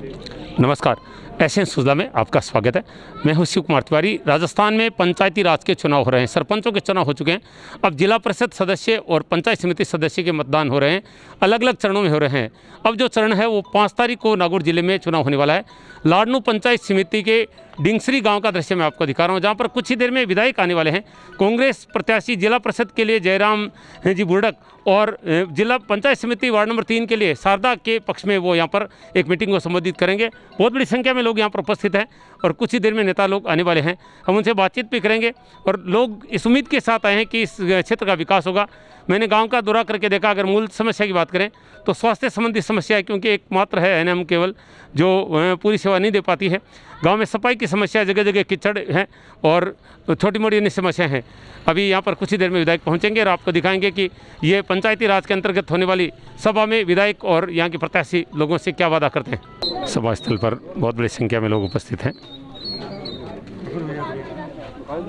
नमस्कार, एसएन सुजला में आपका स्वागत है। मैं हूं शिव कुमार तिवारी। राजस्थान में पंचायती राज के चुनाव हो रहे हैं, सरपंचों के चुनाव हो चुके हैं। अब जिला परिषद सदस्य और पंचायत समिति सदस्य के मतदान हो रहे हैं, अलग अलग चरणों में हो रहे हैं। अब जो चरण है वो 5 तारीख को नागौर जिले में चुनाव होने वाला है। लाडनू पंचायत समिति के डिंगसरी गांव का दृश्य मैं आपको दिखा रहा हूं, जहां पर कुछ ही देर में विधायक आने वाले हैं। कांग्रेस प्रत्याशी जिला परिषद के लिए जयराम जी बुर्डक और जिला पंचायत समिति वार्ड नंबर 3 के लिए शारदा के पक्ष में वो यहाँ पर एक मीटिंग को संबोधित करेंगे। बहुत बड़ी संख्या में लोग यहाँ पर उपस्थित हैं और कुछ ही देर में नेता लोग आने वाले हैं। हम उनसे बातचीत भी करेंगे और लोग इस उम्मीद के साथ आए हैं कि इस क्षेत्र का विकास होगा। मैंने गांव का दौरा करके देखा, अगर मूल समस्या की बात करें तो स्वास्थ्य संबंधी समस्या है, क्योंकि एकमात्र है एनएम केवल जो पूरी सेवा नहीं दे पाती है। गांव में सफाई की समस्या, जगह जगह कीचड़ है और छोटी मोटी अन्य समस्याएं हैं। अभी यहाँ पर कुछ ही देर में विधायक पहुँचेंगे और आपको दिखाएंगे कि ये पंचायती राज के अंतर्गत होने वाली सभा में विधायक और यहाँ के प्रत्याशी लोगों से क्या वादा करते हैं। सभा स्थल पर बहुत बड़ी संख्या में लोग उपस्थित हैं।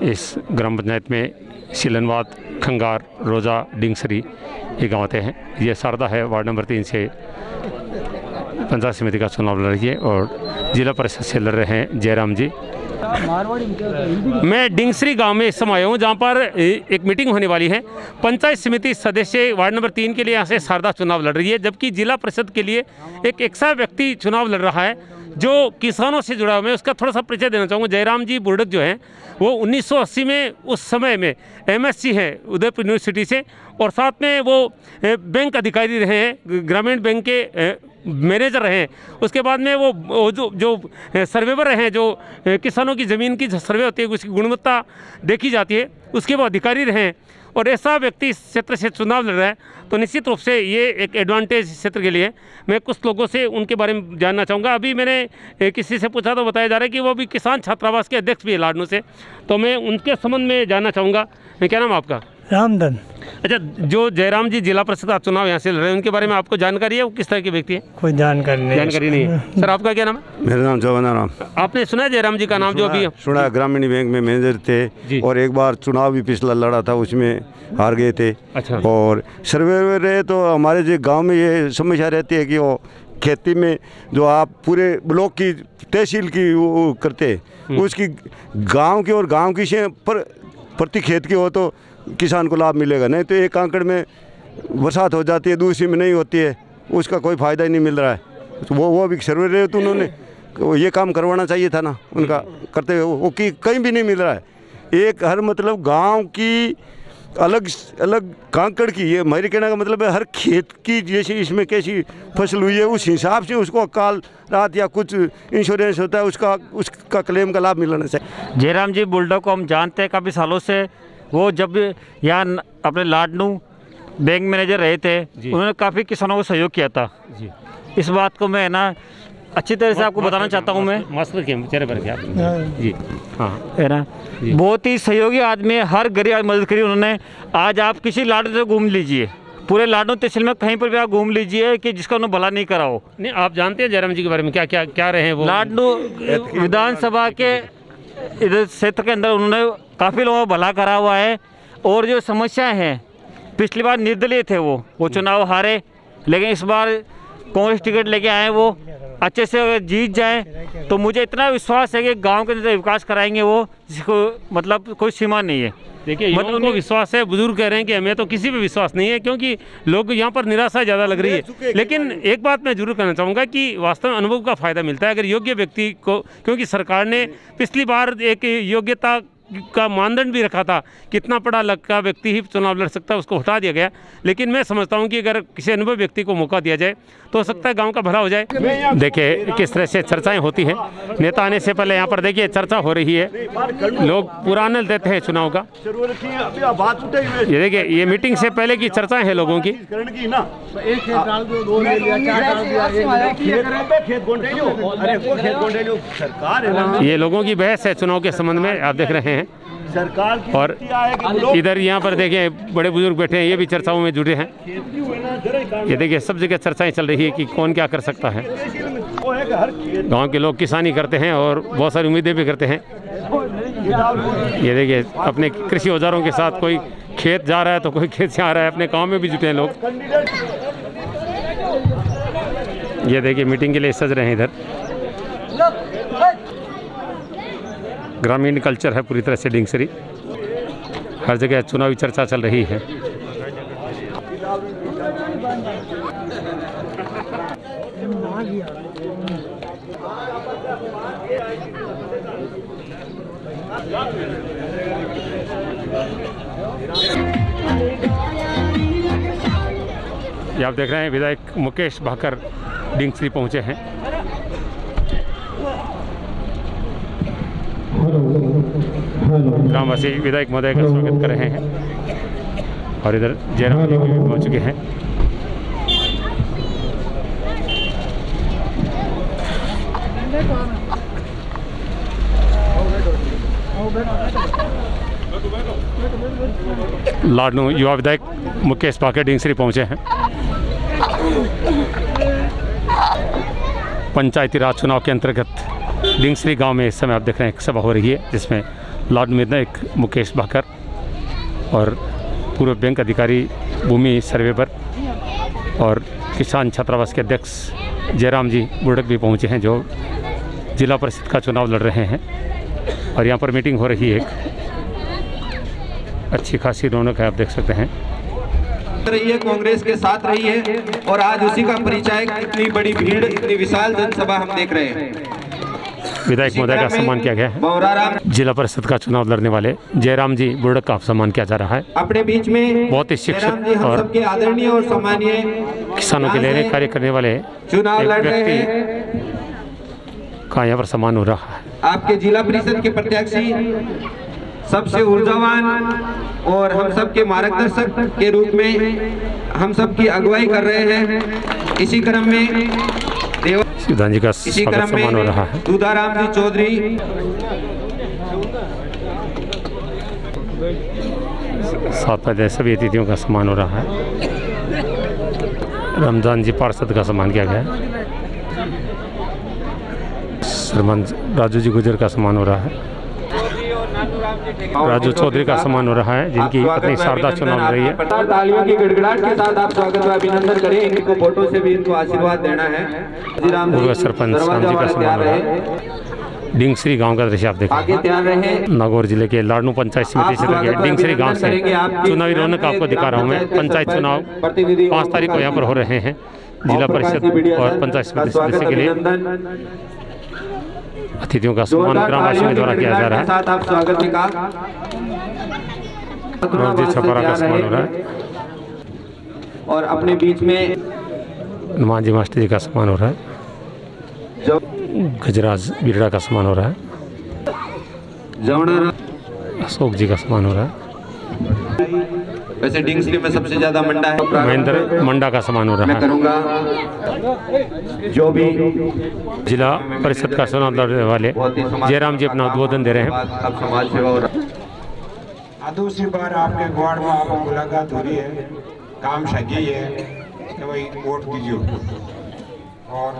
इस ग्राम पंचायत में शिलनवाद, खंगार, रोजा, डिंगसरी ये गाँव आते हैं। ये शारदा है, वार्ड नंबर 3 से पंचायत समिति का चुनाव लड़ रही है और जिला परिषद से लड़ रहे हैं जयराम जी। मैं डिंगसरी गांव में इस समय आया हूँ, जहाँ पर एक मीटिंग होने वाली है। पंचायत समिति सदस्य वार्ड नंबर 3 के लिए यहाँ से शारदा चुनाव लड़ रही है, जबकि जिला परिषद के लिए एक ऐसा व्यक्ति चुनाव लड़ रहा है जो किसानों से जुड़ा हुआ है। उसका थोड़ा सा परिचय देना चाहूँगा। जयराम जी बुर्डक जो हैं वो 1980 में उस समय में MSc है उदयपुर यूनिवर्सिटी से, और साथ में वो बैंक अधिकारी रहे हैं, ग्रामीण बैंक के मैनेजर रहे हैं। उसके बाद में वो जो सर्वेवर रहे हैं, जो किसानों की ज़मीन की सर्वे होती है, उसकी गुणवत्ता देखी जाती है, उसके वो अधिकारी रहे हैं। और ऐसा व्यक्ति इस क्षेत्र से चुनाव लड़ रहा है तो निश्चित रूप से ये एक एडवांटेज क्षेत्र के लिए। मैं कुछ लोगों से उनके बारे में जानना चाहूँगा। अभी मैंने किसी से पूछा तो बताया जा रहा है कि वो भी किसान छात्रावास के अध्यक्ष भी है लाडनू से, तो मैं उनके संबंध में जानना चाहूँगा। क्या नाम आपका? रामधन। अच्छा, जो जयराम जी जिला परिषद चुनाव यहाँ से लड़ रहे हैं, उनके बारे में आपको जानकारी है? वो किस तरह के व्यक्ति है? कोई जानकारी नहीं है। सर आपका क्या नाम है? मेरा नाम जवानाराम। आपने सुना है जयराम जी का नाम? जो अभी सुना, ग्रामीण बैंक में मैनेजर थे और एक बार चुनाव भी पिछला लड़ा था, उसमें हार गए थे। अच्छा। और सर्वे रहे तो हमारे जो गांव में ये समस्या रहती है कि वो खेती में जो आप पूरे ब्लॉक की तहसील की वो करते हैं, उसकी गांव की और गांव की से प्रति खेत की हो तो किसान को लाभ मिलेगा। नहीं तो एक आंकड़ में बरसात हो जाती है, दूसरी में नहीं होती है, उसका कोई फ़ायदा ही नहीं मिल रहा है। तो वो भी सर्वे रहे तो उन्होंने ये काम करवाना चाहिए था ना, उनका करते हुए वो कि कहीं भी नहीं मिल रहा है। एक हर मतलब गांव की अलग अलग कांकड़ की, ये मेरे कहने का मतलब है हर खेत की जैसे इसमें कैसी फसल हुई है उस हिसाब से उसको काल रात या कुछ इंश्योरेंस होता है उसका क्लेम का लाभ मिलना चाहिए। जयराम जी बुर्डक को हम जानते हैं काफ़ी सालों से। वो जब यहाँ अपने लाडनू बैंक मैनेजर रहे थे, उन्होंने काफ़ी किसानों को सहयोग किया था जी। इस बात को मैं ना अच्छी तरह से आपको बताना चाहता हूँ। मैं मास्टर के चेहरे पर क्या जी, हाँ है ना, बहुत ही सहयोगी आदमी है, हर गरीब मदद करी उन्होंने। आज आप किसी लाडनू से घूम लीजिए, पूरे लाडनू तहसील में कहीं पर भी आप घूम लीजिए कि जिसका उन्होंने भला नहीं करा हो। नहीं, आप जानते हैं जयराम जी के बारे में? क्या रहे हैं वो? लाडनू विधानसभा के इधर क्षेत्र के अंदर उन्होंने काफ़ी लोगों का भला करा हुआ है। और जो समस्याएं हैं, पिछली बार निर्दलीय थे वो चुनाव हारे, लेकिन इस बार कांग्रेस टिकट लेके आए। वो अच्छे से अगर जीत जाए तो मुझे इतना विश्वास है कि गांव के अंदर विकास कराएंगे वो, जिसको मतलब कोई सीमा नहीं है। देखिए, मतलब उनको विश्वास है। बुजुर्ग कह रहे हैं कि हमें तो किसी पे विश्वास नहीं है, क्योंकि लोग यहाँ पर निराशा ज़्यादा लग रही है। लेकिन एक बात मैं जरूर कहना चाहूँगा कि वास्तव में अनुभव का फ़ायदा मिलता है अगर योग्य व्यक्ति को, क्योंकि सरकार ने पिछली बार एक योग्यता का मानदंड भी रखा था, कितना पढ़ा लिखा व्यक्ति ही चुनाव लड़ सकता है, उसको हटा दिया गया। लेकिन मैं समझता हूं कि अगर किसी अनुभवी व्यक्ति को मौका दिया जाए तो हो सकता है गांव का भला हो जाए। देखिए किस तरह से चर्चाएं होती हैं। नेता आने से पहले यहाँ पर देखिए चर्चा हो रही है, लोग पूरा आनंद लेते हैं चुनाव का। ये देखिए, ये मीटिंग से पहले की चर्चाएं हैं लोगों की। ये लोगों की बहस है चुनाव के संबंध में, आप देख रहे हैं। सरकार की और इधर यहाँ पर देखें बड़े बुजुर्ग बैठे हैं, ये भी चर्चाओं में जुड़े हैं। ये देखिए सब जगह चर्चाएं चल रही है कि कौन क्या कर सकता है। गांव के लोग किसानी करते हैं और बहुत सारी उम्मीदें भी करते हैं। ये देखिए अपने कृषि औजारों के साथ कोई खेत जा रहा है तो कोई खेत से आ रहा है, अपने गाँव में भी जुटे हैं लोग। ये देखिए मीटिंग के लिए सज रहे हैं इधर। ग्रामीण कल्चर है पूरी तरह से डिंगसरी, हर जगह चुनावी चर्चा चल रही है। ये आप देख रहे हैं विधायक मुकेश भाकर डिंगसरी पहुंचे हैं। ग्रामवासी विधायक महोदय का स्वागत कर रहे हैं और इधर जयराम जी भी पहुंच चुके हैं। लाडनू युवा विधायक मुकेश भाकर डिंगसरी पहुंचे हैं। पंचायती राज चुनाव के अंतर्गत डिंगसरी गांव में इस समय आप देख रहे हैं एक सभा हो रही है, जिसमें लाडनू विधायक मुकेश भाकर और पूर्व बैंक अधिकारी भूमि सर्वेवर और किसान छात्रावास के अध्यक्ष जयराम जी बुर्डक भी पहुंचे हैं, जो जिला परिषद का चुनाव लड़ रहे हैं। और यहाँ पर मीटिंग हो रही है, एक अच्छी खासी रौनक है, आप देख सकते हैं। रही है, कांग्रेस के साथ रही है और आज उसी का परिचय इतनी बड़ी भीड़, इतनी विशाल जनसभा हम देख रहे हैं। विधायक महोदय का सम्मान किया गया है। जिला परिषद का चुनाव लड़ने वाले जयराम जी बुर्डक का सम्मान किया जा रहा है। अपने बीच में बहुत ही शिक्षित और सबके आदरणीय और सम्मानीय किसानों के लिए कार्य करने वाले चुनाव लड़ रहे हैं का यहाँ पर सम्मान हो रहा है। आपके जिला परिषद के प्रत्याशी सबसे ऊर्जावान और हम सबके मार्गदर्शक के रूप में हम सबकी अगुवाई कर रहे हैं। इसी क्रम में शिवदान जी का स्वागत सम्मान हो रहा है। दूधाराम जी चौधरी, साथ में सभी अतिथियों का सम्मान हो रहा है। रमजान जी पार्षद का सम्मान किया गया है। श्रीमान राजू जी गुजर का सम्मान हो रहा है। राजू चौधरी का सम्मान हो रहा है, जिनकी पत्नी शारदा चुनाव लड़ रही है। तालियों की गड़गड़ाहट के साथ आप स्वागत व अभिनंदन करें। इनको फोटो से भी इनको आशीर्वाद देना है। पूर्व सरपंच राम जी का सम्मान हो रहा है। डिंगसरी गांव का दृश्य आप देखें। नागौर जिले के लाडनू पंचायत समिति से लगे डिंगसरी गांव से चुनावी रौनक आपको दिखा रहा हूं मैं। पंचायत चुनाव 5 तारीख को यहाँ पर हो रहे हैं। जिला परिषद और पंचायत समिति सदस्य के लिए अतिथियों का सम्मान ग्रामवासियों द्वारा किया जा रहा है। साथ आप स्वागत का छपरा का सम्मान हो रहा है और अपने बीच में हनुमान जी मास्टर जी का सम्मान हो रहा है। गजराज बिरड़ा का सम्मान हो रहा है। अशोक जी का सम्मान हो रहा है। वैसे डिंगसरी में सबसे ज्यादा मंडा है, महेंद्र मंडा का सम्मान हो रहा है। करूंगा जो भी जिला परिषद का चुनाव लड़ने वाले जयराम जी अपना उद्बोधन दे रहे हैं। अब समाज सेवा और दूसरी बार आपके वार्ड में आपको मुलाकात हो रही है, काम सही है कि भाई वोट दीजिए। और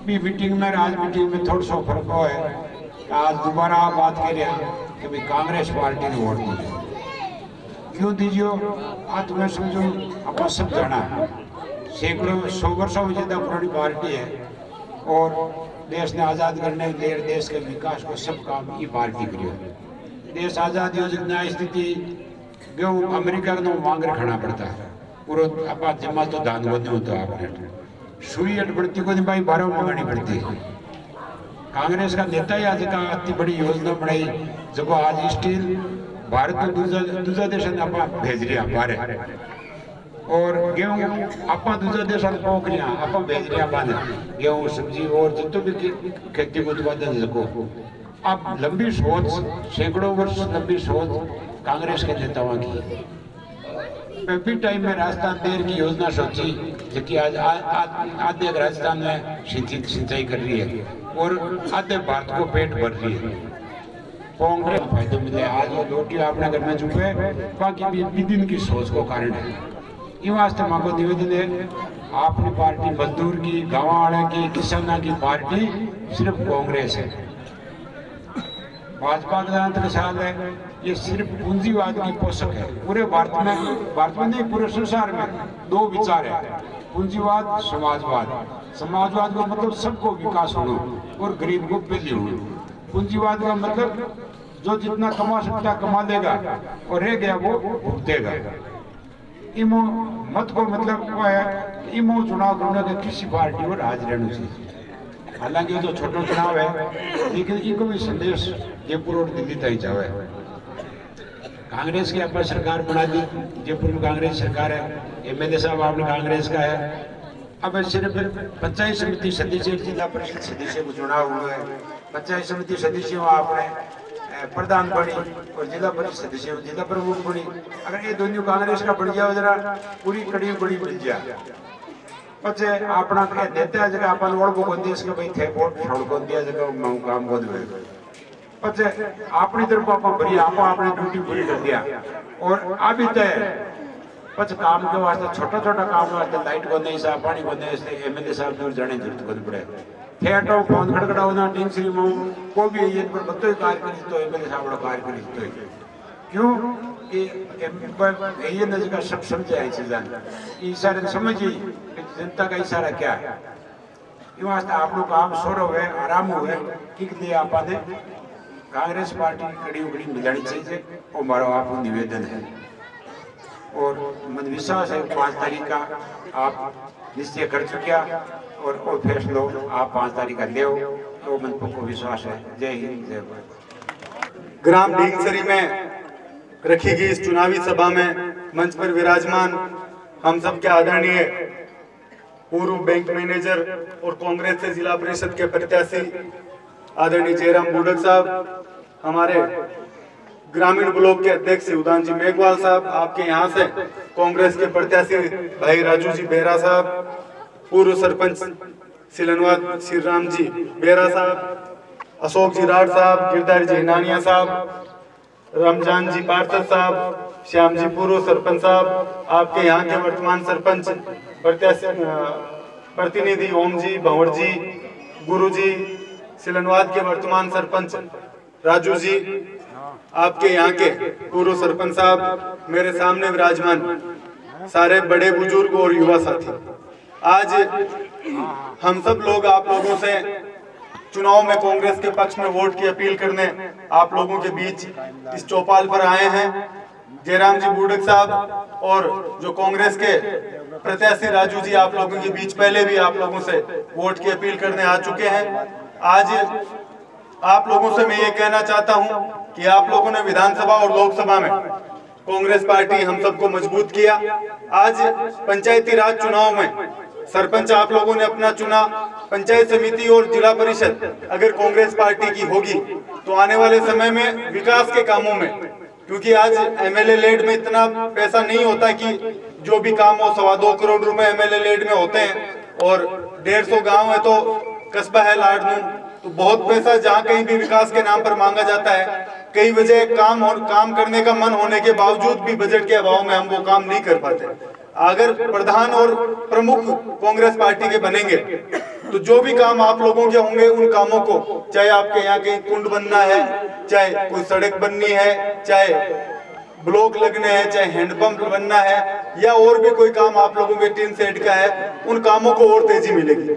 भी मीटिंग में आज मीटिंग में थोड़ा सा फर्क हुआ है। आज दोबारा आप बात कर रहे हैं कि भाई कांग्रेस पार्टी ने वोट दीजिए। क्यों दीजिए? आज मैं समझो अपना सब जाना है। सैकड़ों 100 वर्षों में ज़्यादा पुरानी पार्टी है और देश ने आज़ाद करने के लिए देश के विकास को सब काम ये पार्टी करियो। देश आज़ादी हो जितना स्थिति गेहूँ अमेरिका को मांग रखना पड़ता है पूरा अपा जमा तो दान बने हो तो आपने सुई अटपड़ती को भाई 12 मंगानी पड़ती है। कांग्रेस का नेता ही आज का इतनी बड़ी योजना बनाई जो आज स्टील भारत में दूसरा देश आप भेज रहा बाहर और गेहूँ आप दूसरा देश पोख रहा आप भेज रहा बाहर गेहूँ सब्जी और जितने भी खेती को उत्पादन सको। आप लंबी सोच सैकड़ों वर्ष लंबी सोच कांग्रेस के नेताओं की भी टाइम में राजस्थान देर की योजना सोची जो आज आधे राजस्थान में सिंचाई कर रही है और आधे भारत को पेट भर रही है। कांग्रेस फायदे मिले आज वो रोटी अपने घर में चुके बाकी भी दिन की सोच को कारण है। ये वास्ते माँ को निवेदन है अपनी पार्टी मजदूर की गाँव वाले की किसानों की पार्टी सिर्फ कांग्रेस है। भाजपा का जहाँ ख्याल है ये सिर्फ पूंजीवाद की पोषक है। पूरे भारत में नहीं पूरे संसार में 2 विचार है। पूंजीवाद समाजवाद, समाजवाद का मतलब सबको विकास होना और गरीब को पहले होना। पूंजीवाद का मतलब जो जितना कमा सकता कमा लेगा और रह गया वो भुगतेगा। इमो मत को मतलब क्या है, इमो चुनाव करने के किसी पार्टी और हाजिर रहना चाहिए। हालांकि ये तो छोटा चुनाव है, लेकिन इनको भी संदेश जयपुर और दिल्ली तक जावे। कांग्रेस की अपनी सरकार बना दी, जयपुर में कांग्रेस सरकार है, एमएलए साहब आपने कांग्रेस का है। अब सिर्फ पंचायत समिति सदस्य, जिला परिषद सदस्य को चुनाव हुआ है, पंचायत समिति सदस्यों आपने प्रधान बनी और जिला परिषद सदस्य जिला प्रमुख बनी। अगर ये दोनों कांग्रेस का बन जाओ जरा पूरी कड़ी बड़ी मिल जाए पचे अपना नेता जगह अपन ओळखो को देश के भाई थे वोट छोड़ को दिया जगह मऊ काम को दे पचे अपनी तरफ अपन भरी आप अपनी ड्यूटी पूरी कर दिया और अभी तय पच काम के वास्ते छोटा छोटा काम वास्ते लाइट को नहीं साहब पानी को नहीं एमएलए साहब दूर जाने जरूरत को पड़े थिएटर फोन खड़खड़ावना टिंगसरी में को भी ये पर बतो कार्य करी तो एमएलए साहब बड़ा कार्य करी तो क्यों कि ये नजर का सब समझे है चीज़ें इशारे समझी जनता का इशारा क्या है। ये वास्ते आप लोग काम सोर हुए आराम हुए कि लिए आपने कांग्रेस पार्टी की कड़ी उकड़ी मिलानी चाहिए और हमारा आपको निवेदन है और मन विश्वास है 5 तारीख का आप निश्चय कर चुके और फैसलो आप 5 तारीख का ले तो मन को विश्वास है। जय हिंद जय भारत। ग्राम ढींगसरी में रखी गई इस चुनावी सभा में मंच पर विराजमान हम सब के आदरणीय पूर्व बैंक मैनेजर और कांग्रेस से जिला परिषद के प्रत्याशी आदरणीय जयराम बुडक साहब, हमारे ग्रामीण ब्लॉक के अध्यक्ष उदान जी मेघवाल साहब, आपके यहाँ से कांग्रेस के प्रत्याशी भाई राजू जी बेरा साहब, पूर्व सरपंच सिलनवाद श्री राम जी बेरा साहब, अशोक जी राठ साहब, गिरधारी जी नानिया साहब, रमजान जी पार्षद साहब, श्याम जी पूर्व सरपंच साहब, आपके यहाँ के वर्तमान सरपंच प्रत्याशी प्रतिनिधि ओम जी भंवर जी, गुरु जी, सिलनवाद के वर्तमान सरपंच राजू जी, आपके यहाँ के पूर्व सरपंच साहब, मेरे सामने विराजमान सारे बड़े बुजुर्ग और युवा साथी, आज हम सब लोग आप लोगों से चुनाव में कांग्रेस के पक्ष में वोट की अपील करने आप लोगों के बीच इस चौपाल पर आए हैं। जयराम जी बुडक साहब और जो कांग्रेस के प्रत्याशी राजू जी आप लोगों के बीच पहले भी आप लोगों से वोट की अपील करने आ चुके हैं। आज आप लोगों से मैं ये कहना चाहता हूं कि आप लोगों ने विधानसभा और लोकसभा में कांग्रेस पार्टी हम सबको मजबूत किया। आज पंचायती राज चुनाव में सरपंच आप लोगों ने अपना चुना, पंचायत समिति और जिला परिषद अगर कांग्रेस पार्टी की होगी तो आने वाले समय में विकास के कामों में, क्योंकि आज एमएलए लेड में इतना पैसा नहीं होता कि जो भी काम हो 2.25 करोड़ रुपए एमएलए लेड में होते हैं और 150 गांव है तो कस्बा है लाडनू, तो बहुत पैसा जहाँ कहीं भी विकास के नाम पर मांगा जाता है। कई वजह काम करने का मन होने के बावजूद भी बजट के अभाव में हम वो काम नहीं कर पाते। अगर प्रधान और प्रमुख कांग्रेस पार्टी के बनेंगे तो जो भी काम आप लोगों के होंगे उन कामों को, चाहे आपके यहाँ कहीं कुंड बनना है, चाहे कोई सड़क बननी है, चाहे ब्लॉक लगने हैं, चाहे हैंडपंप बनना है या और भी कोई काम आप लोगों के टीन सेट का है, उन कामों को और तेजी मिलेगी।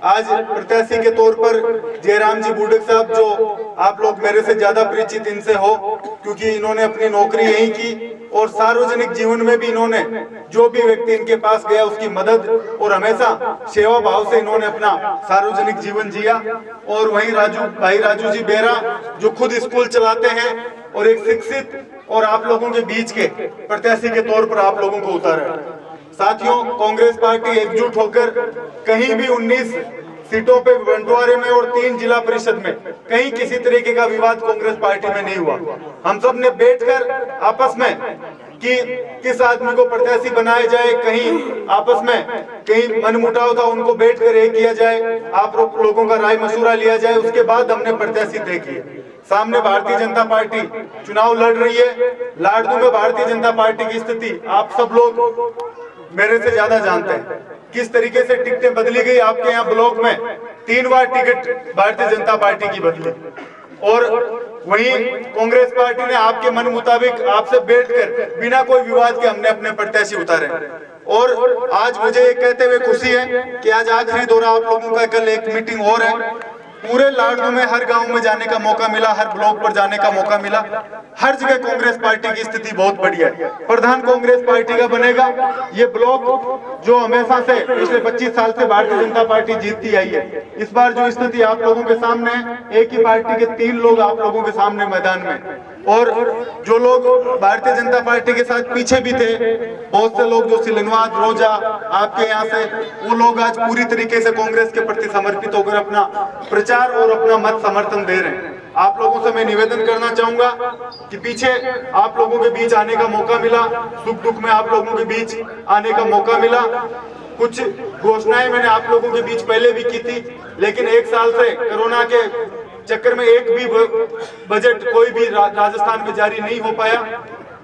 आज प्रत्याशी के तौर पर जयराम जी बुडक साहब, जो आप लोग मेरे से ज्यादा परिचित इनसे हो क्योंकि इन्होंने अपनी नौकरी यहीं की और सार्वजनिक जीवन में भी इन्होंने जो भी व्यक्ति इनके पास गया उसकी मदद और हमेशा सेवा भाव से इन्होंने अपना सार्वजनिक जीवन जिया। और वहीं भाई राजू जी बेरा जो खुद स्कूल चलाते हैं और एक शिक्षित और आप लोगों के बीच के प्रत्याशी के तौर पर आप लोगों को उतारा। साथियों, कांग्रेस पार्टी एकजुट होकर कहीं भी 19 सीटों पे बंटवारे में और 3 जिला परिषद में कहीं किसी तरीके का विवाद कांग्रेस पार्टी में नहीं हुआ। हम सब ने बैठकर आपस में कि किस आदमी को प्रत्याशी बनाया जाए, कहीं आपस में कहीं मनमुटाव था उनको बैठकर एक किया जाए, आप लोगों का राय मशूरा लिया जाए, उसके बाद हमने प्रत्याशी तय किए। सामने भारतीय जनता पार्टी चुनाव लड़ रही है। लाडनू में भारतीय जनता पार्टी की स्थिति आप सब लोग मेरे से ज्यादा जानते हैं, किस तरीके से टिकटें बदली गई। आपके यहाँ ब्लॉक में 3 बार टिकट भारतीय जनता पार्टी की बदली और वहीं कांग्रेस पार्टी ने आपके मन मुताबिक आपसे बैठकर बिना कोई विवाद के हमने अपने प्रत्याशी उतारे और आज मुझे ये कहते हुए खुशी है कि आज आखिरी दौरा आप लोगों का, कल एक मीटिंग और है। पूरे लाडनू में हर गांव में जाने का मौका मिला, हर ब्लॉक पर जाने का मौका मिला। हर जगह कांग्रेस पार्टी की स्थिति बहुत बढ़िया है। प्रधान कांग्रेस पार्टी का बनेगा। ये ब्लॉक जो हमेशा से पिछले 25 साल से भारतीय जनता पार्टी जीतती आई है, इस बार जो स्थिति आप लोगों के सामने है, एक ही पार्टी के 3 लोग आप लोगों के सामने मैदान में, और जो लोग भारतीय जनता पार्टी के साथ पीछे भी थे, बहुत से लोग जो सिलनवाद रोजा आपके यहाँ से, वो लोग आज पूरी तरीके से कांग्रेस के प्रति समर्पित होकर अपना प्रचार और अपना मत समर्थन दे रहे हैं। आप लोगों से मैं निवेदन करना चाहूंगा कि पीछे आप लोगों के बीच आने का मौका मिला, सुख दुख में आप लोगों के बीच आने का मौका मिला। कुछ घोषणाएं मैंने आप लोगों के बीच पहले भी की थी, लेकिन 1 साल से कोरोना के चक्कर में एक भी बजट कोई भी राजस्थान में जारी नहीं हो पाया।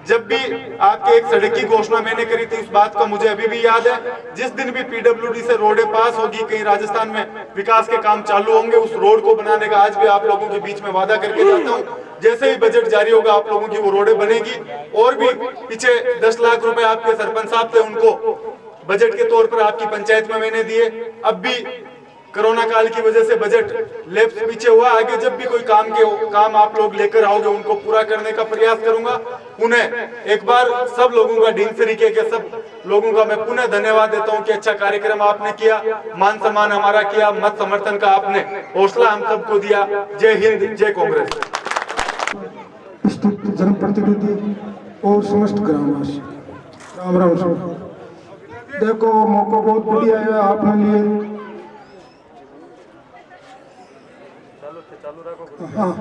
जब भी आपके एक सड़क की घोषणा मैंने करी थी, उस बात का मुझे अभी भी याद है। जिस दिन भी पीडब्ल्यूडी से रोडें पास होगी, कहीं राजस्थान में विकास के काम चालू होंगे, उस रोड को बनाने का आज भी आप लोगों के बीच में वादा करके जाता हूँ। जैसे ही बजट जारी होगा आप लोगों की वो रोडें बनेगी। और भी पीछे 10 लाख रुपए आपके सरपंच साहब थे, उनको बजट के तौर पर आपकी पंचायत में मैंने दिए। अब भी कोरोना काल की वजह से बजट लेफ्ट पीछे हुआ। आगे जब भी कोई काम आप लोग लेकर आओगे, उनको पूरा करने का प्रयास करूंगा। पुनः एक बार सब लोगों का ढींग तरीके के सब लोगों का मैं पुनः धन्यवाद देता हूं कि अच्छा कार्यक्रम आपने किया, मान सम्मान हमारा किया, मत समर्थन का आपने हौसला हम सबको दिया। जय हिंद, जय कांग्रेस। जनप्रतिनिधि और समस्त ग्रामवासी, राम राम सर। देखो मौका बहुत बढ़िया है आपने लिए। हाँ,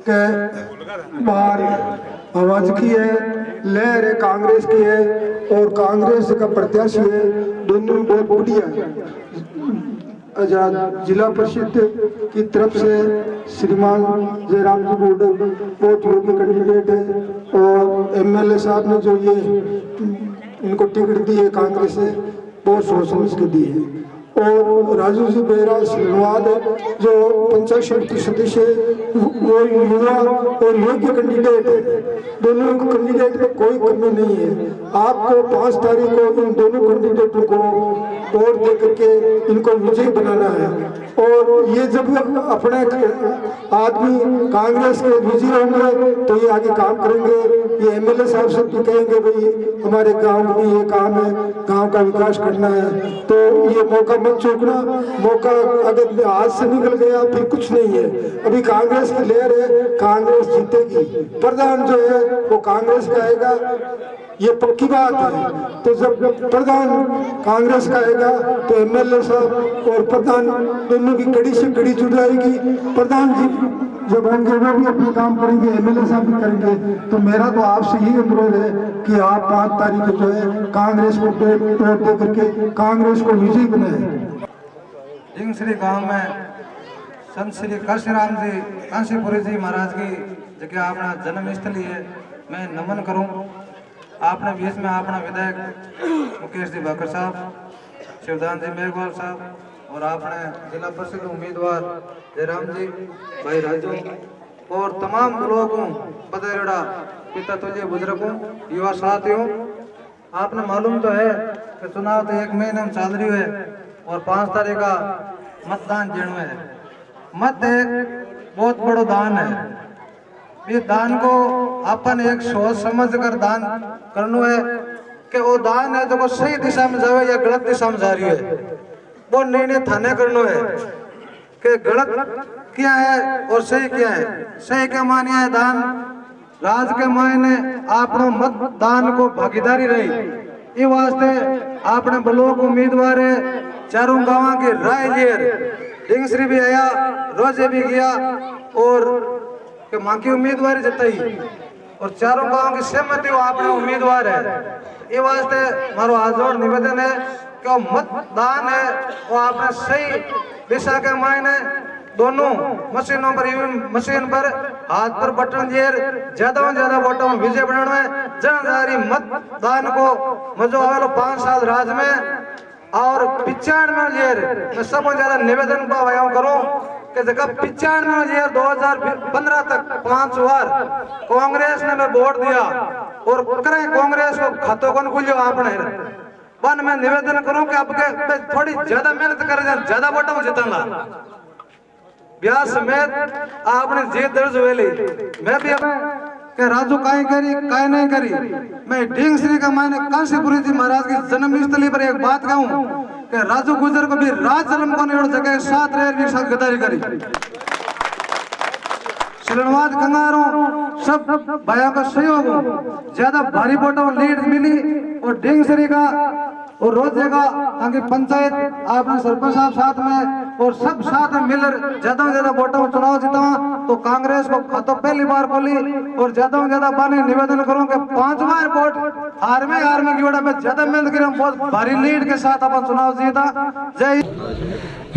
के बाहर आवाज की है, लहर है कांग्रेस की है और कांग्रेस का प्रत्याशी है, दोनों बहुत बढ़िया है। आजाद जिला परिषद की तरफ से श्रीमान जयराम जी बूढ़ बहुत योग्य कैंडिडेट है और एमएलए साहब ने जो ये इनको टिकट दी है कांग्रेस से, बहुत सोच समझ के दी है। और राजू जी बेरा सिलवाद जो पंचायत समिति सदस्य वो युवा और योग्य कैंडिडेट है। दोनों कैंडिडेट में कोई कमी नहीं है। आपको 5 तारीख को इन दोनों कैंडिडेटों को वोट दे करके इनको विजयी बनाना है। और ये जब अपने आदमी कांग्रेस के विजयी होंगे तो ये आगे काम करेंगे। ये एमएलए साहब से भी कहेंगे भाई हमारे गांव में ये काम है, गांव का विकास करना है, तो ये मौका मत चूकना। मौका अगर हाथ से निकल गया फिर कुछ नहीं है। अभी कांग्रेस की लहर है, कांग्रेस जीतेगी। प्रधान जो है वो कांग्रेस का आएगा, ये पक्की बात है। तो जब प्रधान कांग्रेस का आएगा तो एमएलए साहब और प्रधान दोनों की कड़ी से कड़ी जुड़ जाएगी। प्रधान जी जब होंगे वो भी अपने काम करेंगे, एमएलए साहब भी करेंगे। तो मेरा तो आपसे यही अनुरोध है कि आप 5 तारीख को जो है कांग्रेस को वोट दे करके कांग्रेस को विजयी बनाए। जिंगश्री गांव में संत श्री काशीराम जी काशीपुरी जी महाराज की जगह अपना जन्म स्थली है, मैं नमन करूं। आपने बीच में अपना विधायक मुकेश जी भाकर साहब, शिवदान जी मेघवाल साहब और आपने जिला परिषद उम्मीदवार जयराम जी, भाई राजू और तमाम लोगों बदेड़ा पिता तुल्य बुजुर्गों, युवा साथियों, आपने मालूम तो है कि चुनाव तो 1 महीने में चल रही है और 5 तारीख का मतदान जन है। मत एक बहुत बड़ो दान है। ये दान को अपन एक सोच समझ कर दान करना है कि वो दान है जो सही दिशा में जावे या गलत दिशा में जा रही है, वो निर्णय थाने करना है कि गलत क्या है और सही क्या है। सही क्या मानिया है दान राज के मायने आपनो मतदान को भागीदारी रही। ये वास्ते आपने ब्लॉक उम्मीदवार है, चारों गांव की राय लिये, डिंगश्री भी आया, रोजे भी गया और कि मां की उम्मीदवारी जताई और चारों गांव की सहमति आपने उम्मीदवार है। ये वास्ते मारो आजोड़ निवेदन है कि मतदान है वो आपने सही दिशा के मायने दोनों मशीनों पर मशीन पर हाथ पर बटन दिए ज्यादा से ज्यादा वोटों में विजय बनाना है। जनजारी मतदान को मजो आवेलो 5 साल राज में और 95 में मैं सबसे ज्यादा निवेदन का करूं कि जगह 95 2015 तक 5 बार कांग्रेस ने वोट दिया और करे कांग्रेस को खातों कौन खुलियो आपने वन मैं निवेदन करूं कि अब के थोड़ी ज्यादा मेहनत कर ज्यादा वोटों जितना ब्याह समेत आपने जीत दर्ज हुए मैं भी अब कि राजू काहे करी काहे नहीं करी। मैं ढींग श्री का माने कांशीपुरी जी महाराज की जन्म स्थली पर एक बात कहूं कि राजू गुजर को भी राज जन्म को नहीं जगह साथ रह भी साथ गद्दारी करी। शिलनवाद कंगारों सब भाइयों का सहयोग ज्यादा भारी वोटों लीड मिली और ढींग श्री का और रोज जगह आगे पंचायत आपने सरपंच साहब साथ में और सब साथ में मिलकर ज्यादा से ज्यादा वोटों चुनाव जीता तो कांग्रेस को खातो पहली बार खोली और ज्यादा से ज्यादा बाने निवेदन करूं कि 5 बार वोट हार में की वोट में ज्यादा मेहनत करें बहुत भारी लीड के साथ अपन चुनाव जीता। जय।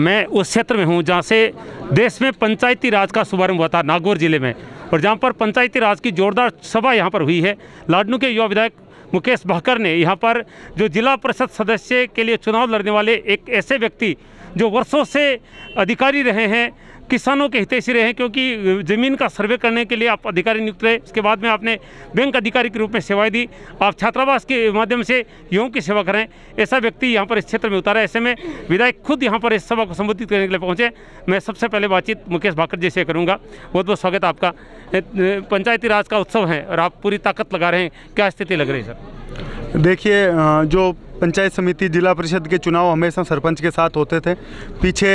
मैं उस क्षेत्र में हूँ जहाँ से देश में पंचायती राज का शुभारंभ हुआ था, नागौर जिले में, और जहाँ पर पंचायती राज की जोरदार सभा यहाँ पर हुई है। लाडनू के युवा विधायक मुकेश भाकर ने यहाँ पर जो जिला परिषद सदस्य के लिए चुनाव लड़ने वाले एक ऐसे व्यक्ति जो वर्षों से अधिकारी रहे हैं, किसानों के हितैषी रहे हैं, क्योंकि ज़मीन का सर्वे करने के लिए आप अधिकारी नियुक्त रहे, उसके बाद में आपने बैंक अधिकारी के रूप में सेवाएं दी, आप छात्रावास के माध्यम से युवाओं की सेवा करें, ऐसा व्यक्ति यहाँ पर इस क्षेत्र में उतारा। ऐसे में विधायक खुद यहाँ पर इस सभा को संबोधित करने के लिए पहुँचे। मैं सबसे पहले बातचीत मुकेश भाकर जी से करूँगा। बहुत बहुत स्वागत आपका। पंचायती राज का उत्सव है और आप पूरी ताकत लगा रहे हैं, क्या स्थिति लग रही है सर? देखिए, जो पंचायत समिति जिला परिषद के चुनाव हमेशा सरपंच के साथ होते थे। पीछे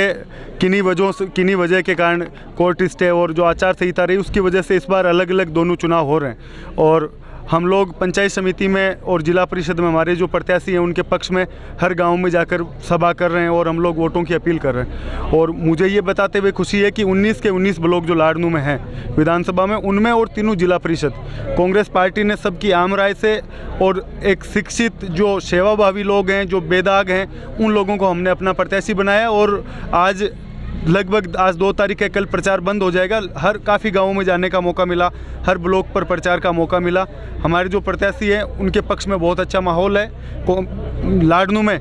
किन्हीं वजह के कारण कोर्ट स्टे और जो आचार संहिता रही उसकी वजह से इस बार अलग अलग दोनों चुनाव हो रहे हैं और हम लोग पंचायत समिति में और जिला परिषद में हमारे जो प्रत्याशी हैं उनके पक्ष में हर गांव में जाकर सभा कर रहे हैं और हम लोग वोटों की अपील कर रहे हैं। और मुझे ये बताते हुए खुशी है कि 19 के 19 ब्लॉक जो लाडनू में हैं विधानसभा में, उनमें और तीनों जिला परिषद कांग्रेस पार्टी ने सबकी आम राय से और एक शिक्षित जो सेवाभावी लोग हैं, जो बेदाग हैं, उन लोगों को हमने अपना प्रत्याशी बनाया। और आज लगभग आज 2 तारीख है, कल प्रचार बंद हो जाएगा। हर काफ़ी गांवों में जाने का मौका मिला, हर ब्लॉक पर प्रचार का मौका मिला। हमारे जो प्रत्याशी हैं उनके पक्ष में बहुत अच्छा माहौल है। लाडनू में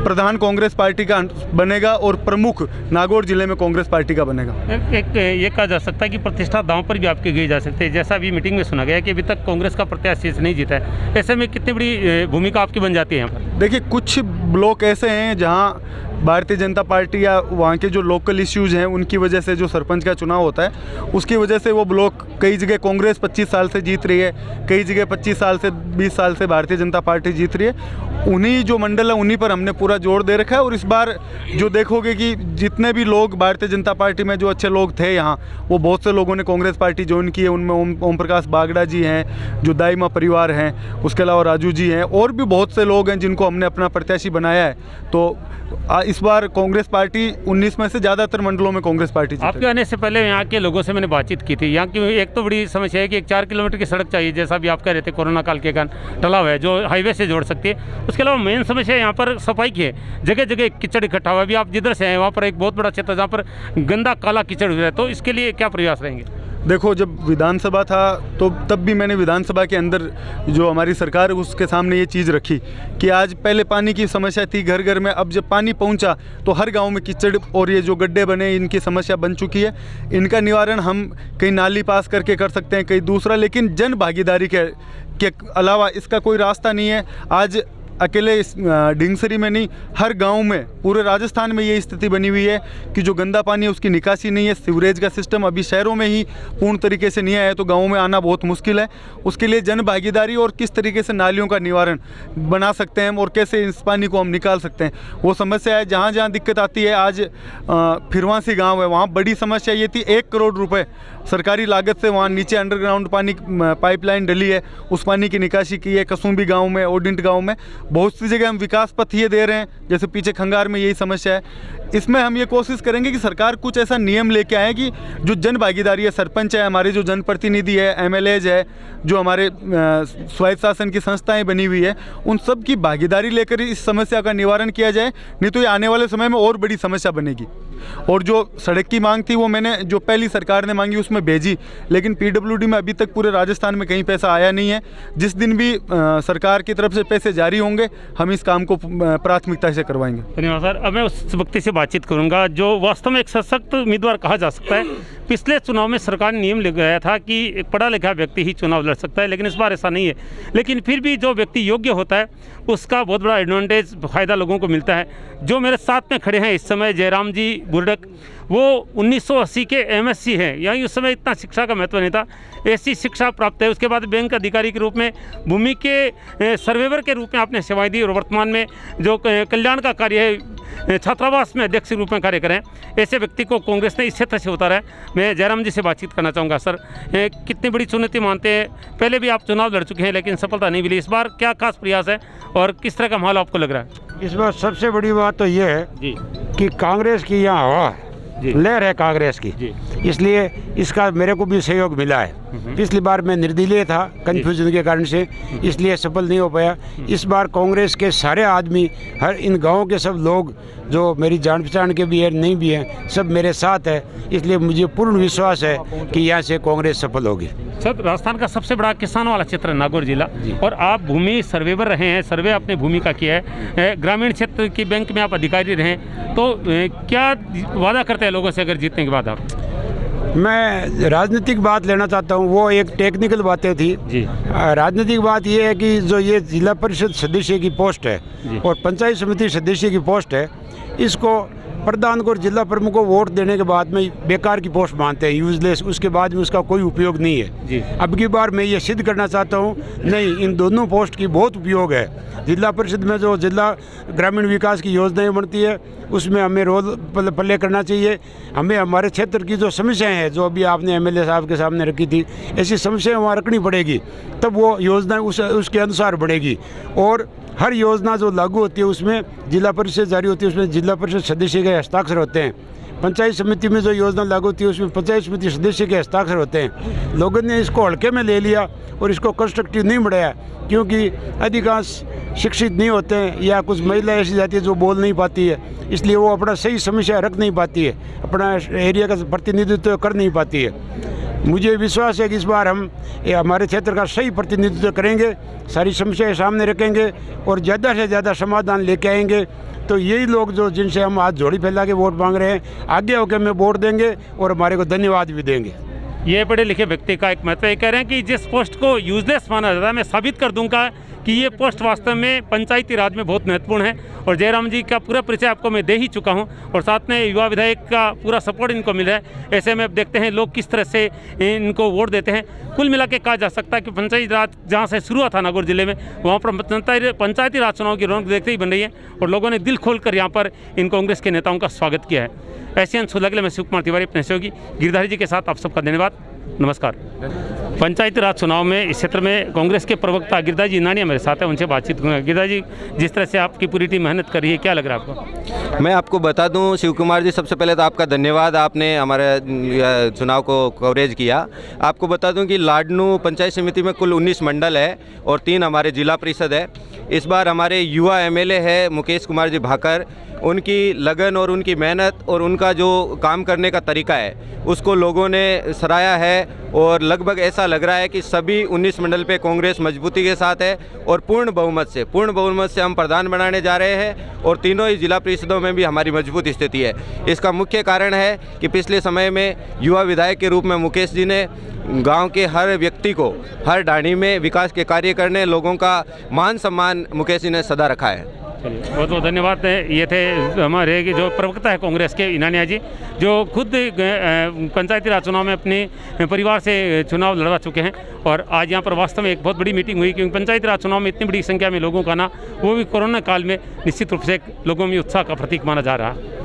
प्रधान कांग्रेस पार्टी का बनेगा और प्रमुख नागौर जिले में कांग्रेस पार्टी का बनेगा। एक ये कहा जा सकता है कि प्रतिष्ठा दांव पर भी आपकी गई जा सकती है, जैसा अभी मीटिंग में सुना गया कि अभी तक कांग्रेस का प्रत्याशी नहीं जीता है। ऐसे में कितनी बड़ी भूमिका आपकी बन जाती है यहाँ पर? देखिए, कुछ ब्लॉक ऐसे हैं जहाँ भारतीय जनता पार्टी या वहाँ के जो लोकल इश्यूज़ हैं उनकी वजह से जो सरपंच का चुनाव होता है उसकी वजह से वो ब्लॉक कई जगह कांग्रेस 25 साल से जीत रही है, कई जगह 25 साल से 20 साल से भारतीय जनता पार्टी जीत रही है। उन्हीं जो मंडल है उन्हीं पर हमने पूरा जोर दे रखा है। और इस बार जो देखोगे कि जितने भी लोग भारतीय जनता पार्टी में जो अच्छे लोग थे यहाँ, वो बहुत से लोगों ने कांग्रेस पार्टी ज्वाइन की है। उनमें ओम प्रकाश बागड़ा जी हैं, जो दाइमा परिवार हैं, उसके अलावा राजू जी हैं, और भी बहुत से लोग हैं जिनको हमने अपना प्रत्याशी बनाया है। तो इस बार कांग्रेस पार्टी 19 में से ज़्यादातर मंडलों में कांग्रेस पार्टी जीतेगी। आपके आने से पहले यहाँ के लोगों से मैंने बातचीत की थी। यहाँ की एक तो बड़ी समस्या है कि एक 4 किलोमीटर की सड़क चाहिए, जैसा भी आप कह रहे थे, कोरोना काल के कारण टला हुआ है, जो हाईवे से जोड़ सकती है। उसके अलावा मेन समस्या यहाँ पर सफाई की है। जगह जगह कीचड़ इकट्ठा हुआ है। अभी आप जिधर से हैं वहाँ पर एक बहुत बड़ा क्षेत्र जहाँ पर गंदा काला कीचड़ हुआ है, तो इसके लिए क्या प्रयास रहेंगे? देखो, जब विधानसभा था तो तब भी मैंने विधानसभा के अंदर जो हमारी सरकार है उसके सामने ये चीज़ रखी कि आज पहले पानी की समस्या थी घर घर में, अब जब पानी पहुंचा तो हर गांव में कीचड़ और ये जो गड्ढे बने इनकी समस्या बन चुकी है। इनका निवारण हम कहीं नाली पास करके कर सकते हैं, कहीं दूसरा, लेकिन जन भागीदारी के अलावा इसका कोई रास्ता नहीं है। आज अकेले इस ढींगसरी में नहीं, हर गांव में, पूरे राजस्थान में ये स्थिति बनी हुई है कि जो गंदा पानी है उसकी निकासी नहीं है। सीवरेज का सिस्टम अभी शहरों में ही पूर्ण तरीके से नहीं आया है, तो गांवों में आना बहुत मुश्किल है। उसके लिए जन भागीदारी और किस तरीके से नालियों का निवारण बना सकते हैं हम और कैसे इस पानी को हम निकाल सकते हैं, वो समस्या है। जहाँ जहाँ दिक्कत आती है, आज फिरवासी गाँव है, वहाँ बड़ी समस्या ये थी, 1 करोड़ रुपये सरकारी लागत से वहाँ नीचे अंडरग्राउंड पानी पाइपलाइन डली है, उस पानी की निकासी की है। कसुम्बी गाँव में, ओडिंट गाँव में, बहुत सी जगह हम विकास पथ ये दे रहे हैं, जैसे पीछे खंगार में यही समस्या है। इसमें हम ये कोशिश करेंगे कि सरकार कुछ ऐसा नियम लेके आए कि जो जन भागीदारी है, सरपंच है, हमारे जो जनप्रतिनिधि है, एमएलएज है, जो हमारे स्वायत्त शासन की संस्थाएं बनी हुई है, उन सब की भागीदारी लेकर इस समस्या का निवारण किया जाए, नहीं तो ये आने वाले समय में और बड़ी समस्या बनेगी। और जो सड़क की मांग थी वो मैंने जो पहली सरकार ने मांगी उसमें भेजी, लेकिन पीडब्ल्यूडी में अभी तक पूरे राजस्थान में कहीं पैसा आया नहीं है। जिस दिन भी सरकार की तरफ से पैसे जारी होंगे होंगे हम इस काम को प्राथमिकता से करवाएंगे। धन्यवाद सर। अब मैं उस व्यक्ति से बातचीत करूंगा जो वास्तव में एक सशक्त उम्मीदवार कहा जा सकता है। पिछले चुनाव में सरकार ने नियम लगाया था कि एक पढ़ा लिखा व्यक्ति ही चुनाव लड़ सकता है, लेकिन इस बार ऐसा नहीं है। लेकिन फिर भी जो व्यक्ति योग्य होता है उसका बहुत बड़ा एडवांटेज फ़ायदा लोगों को मिलता है। जो मेरे साथ में खड़े हैं इस समय जयराम जी बुर्डक, वो 1980 के MSc हैं, यानी उस समय इतना शिक्षा का महत्व नहीं था। ऐसी शिक्षा प्राप्त है, उसके बाद बैंक अधिकारी के रूप में, भूमि के सर्वेवर के रूप में आपने सेवाएं दी और वर्तमान में जो कल्याण का कार्य है छात्रावास में अध्यक्ष के रूप में कार्य करें। ऐसे व्यक्ति को कांग्रेस ने इस क्षेत्र से उतारा है। मैं जयराम जी से बातचीत करना चाहूँगा। सर, कितनी बड़ी चुनौती मानते हैं? पहले भी आप चुनाव लड़ चुके हैं लेकिन सफलता नहीं मिली, इस बार क्या खास प्रयास है और किस तरह का माहौल आपको लग रहा है? इस बार सबसे बड़ी बात तो ये है जी कि कांग्रेस की यहाँ हवा है, लहर है कांग्रेस की, इसलिए इसका मेरे को भी सहयोग मिला है। पिछली बार मैं निर्दलीय था कन्फ्यूजन के कारण से, इसलिए सफल नहीं हो पाया। इस बार कांग्रेस के सारे आदमी, हर इन गांव के सब लोग जो मेरी जान पहचान के भी है नहीं भी हैं, सब मेरे साथ है, इसलिए मुझे पूर्ण विश्वास है कि यहाँ से कांग्रेस सफल होगी। सर, राजस्थान का सबसे बड़ा किसानों वाला क्षेत्र है नागौर जिला, और आप भूमि सर्वेवर रहे हैं, सर्वे अपनी भूमि का किया है, ग्रामीण क्षेत्र की बैंक में आप अधिकारी रहे हैं, तो क्या वादा करते हैं लोगों से अगर जीतने के बाद आप? मैं राजनीतिक बात लेना चाहता हूँ, वो एक टेक्निकल बातें थी जी। राजनीतिक बात ये है कि जो ये जिला परिषद सदस्य की पोस्ट है और पंचायत समिति सदस्य की पोस्ट है, इसको प्रधान को और जिला प्रमुख को वोट देने के बाद में बेकार की पोस्ट मानते हैं, यूजलेस, उसके बाद में उसका कोई उपयोग नहीं है। अब की बार मैं ये सिद्ध करना चाहता हूँ, नहीं, इन दोनों पोस्ट की बहुत उपयोग है। जिला परिषद में जो जिला ग्रामीण विकास की योजनाएं बनती है उसमें हमें रोल प्ले करना चाहिए। हमें हमारे क्षेत्र की जो समस्याएं हैं, जो अभी आपने MLA साहब के सामने रखी थी, ऐसी समस्याएं वहाँ रखनी पड़ेगी, तब वो योजना उसके अनुसार बढ़ेगी। और हर योजना जो लागू होती है उसमें जिला परिषद जारी होती है, उसमें जिला परिषद सदस्य के हस्ताक्षर होते हैं। पंचायत समिति में जो योजना लागू होती है उसमें पंचायत समिति सदस्य के हस्ताक्षर होते हैं। लोगों ने इसको हल्के में ले लिया और इसको कंस्ट्रक्टिव नहीं बढ़ाया, क्योंकि अधिकांश शिक्षित नहीं होते हैं या कुछ महिला ऐसी जाती है जो बोल नहीं पाती है, इसलिए वो अपना सही समस्या रख नहीं पाती है, अपना एरिया का प्रतिनिधित्व कर नहीं पाती है। मुझे विश्वास है कि इस बार हम हमारे क्षेत्र का सही प्रतिनिधित्व करेंगे, सारी समस्याएं सामने रखेंगे और ज़्यादा से ज़्यादा समाधान लेके आएंगे। तो यही लोग जो जिनसे हम आज जोड़ी फैला के वोट मांग रहे हैं, आगे होकर हमें वोट देंगे और हमारे को धन्यवाद भी देंगे। ये पढ़े लिखे व्यक्ति का एक महत्व, ये कह रहे हैं कि जिस पोस्ट को यूजलेस माना जाता है, मैं साबित कर दूंगा कि ये पोस्ट वास्तव में पंचायती राज में बहुत महत्वपूर्ण है। और जयराम जी का पूरा परिचय आपको मैं दे ही चुका हूं और साथ में युवा विधायक का पूरा सपोर्ट इनको मिल रहा है। ऐसे में अब देखते हैं लोग किस तरह से इनको वोट देते हैं। कुल मिला के कहा जा सकता है कि पंचायती राज जहाँ से शुरू हुआ था नागौर जिले में, वहाँ पर पंचायती राज चुनाव की रौनक देखते ही बन रही है और लोगों ने दिल खोल कर यहाँ पर इन कांग्रेस के नेताओं का स्वागत किया है। एशियन सुलह के लिए मैं शिव कुमार तिवारी अपने सहयोगी गिरधारी जी के साथ आप सबका धन्यवाद, नमस्कार। पंचायती राज चुनाव में इस क्षेत्र में कांग्रेस के प्रवक्ता गिरधारी जी नानिया मेरे साथ हैं, उनसे बातचीत करूँगा। गिरधारी जी, जिस तरह से आपकी पूरी टीम मेहनत कर रही है, क्या लग रहा है आपको? मैं आपको बता दूं शिव कुमार जी, सबसे पहले तो आपका धन्यवाद, आपने हमारे चुनाव को कवरेज किया। आपको बता दूं कि लाडनू पंचायत समिति में कुल 19 मंडल है और 3 हमारे जिला परिषद है। इस बार हमारे युवा MLA है मुकेश कुमार जी भाकर, उनकी लगन और उनकी मेहनत और उनका जो काम करने का तरीका है उसको लोगों ने सराहा है और लगभग ऐसा लग रहा है कि सभी 19 मंडल पे कांग्रेस मजबूती के साथ है और पूर्ण बहुमत से हम प्रधान बनाने जा रहे हैं और तीनों ही जिला परिषदों में भी हमारी मजबूत स्थिति है। इसका मुख्य कारण है कि पिछले समय में युवा विधायक के रूप में मुकेश जी ने गांव के हर व्यक्ति को हर ढाणी में विकास के कार्य करने, लोगों का मान सम्मान मुकेश जी ने सदा रखा है। बहुत बहुत धन्यवाद। ये थे हमारे जो प्रवक्ता है कांग्रेस के इनानिया जी, जो खुद पंचायती राज चुनाव में अपने परिवार से चुनाव लड़वा चुके हैं और आज यहाँ पर वास्तव में एक बहुत बड़ी मीटिंग हुई, क्योंकि पंचायती राज चुनाव में इतनी बड़ी संख्या में लोगों का आना, वो भी कोरोना काल में, निश्चित रूप से लोगों में उत्साह का प्रतीक माना जा रहा है।